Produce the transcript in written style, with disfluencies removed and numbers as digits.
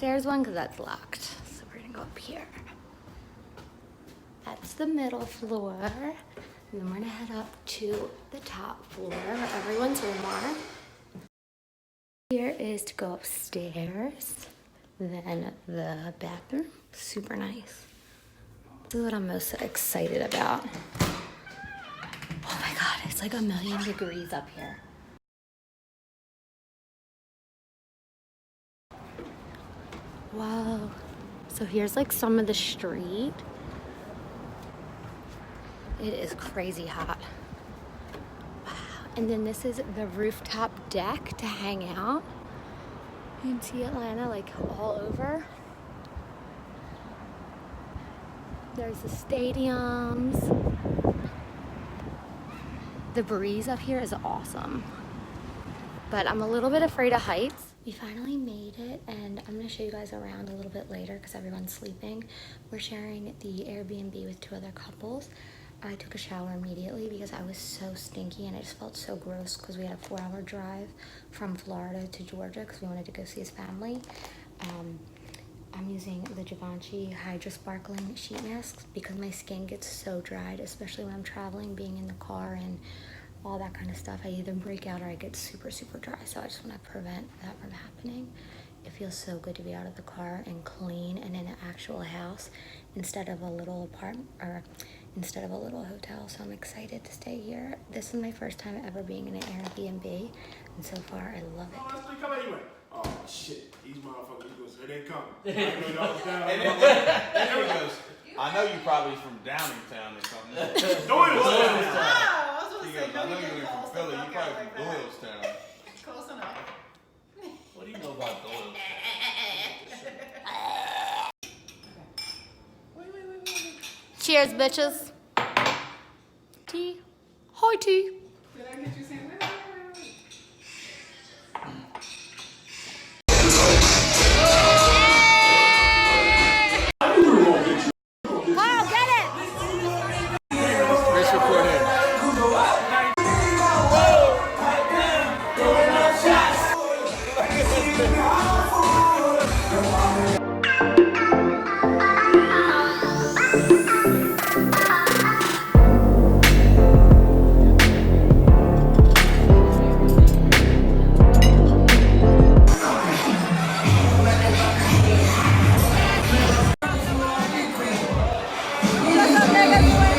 downstairs one because that's locked. So we're gonna go up here. That's the middle floor. And then we're gonna head up to the top floor where everyone's room are. Here is to go upstairs. Then the bathroom, super nice. This is what I'm most excited about. Oh my God, it's like 1,000,000 degrees up here. Wow. So here's like some of the street. It is crazy hot. Wow. And then this is the rooftop deck to hang out. You can see Atlanta like all over. There's the stadiums. The breeze up here is awesome. But I'm a little bit afraid of heights. We finally made it, and I'm gonna show you guys around a little bit later because everyone's sleeping. We're sharing the Airbnb with 2 other couples. I took a shower immediately because I was so stinky and I just felt so gross because we had a 4-hour drive from Florida to Georgia because we wanted to go see his family. I'm using the Givenchy Hydra Sparkling Sheet Masks because my skin gets so dried, especially when I'm traveling, being in the car and all that kind of stuff. I either break out or I get super, super dry. So I just want to prevent that from happening. It feels so good to be out of the car and clean and in an actual house instead of a little apartment or instead of a little hotel. So I'm excited to stay here. This is my first time ever being in an Airbnb, and so far I love it. Oh, come anyway. Oh shit, these motherfuckers go say they come. There he goes. I know you probably from Downingtown or something. Doylestown. I know you're from Philly. You probably from Doylestown. Close enough. What do you know about Doylestown? Wait. Cheers, bitches. Tea. Hi, tea. Did I get you saying wait. Wow, get it! Race report here. What's up, niggas?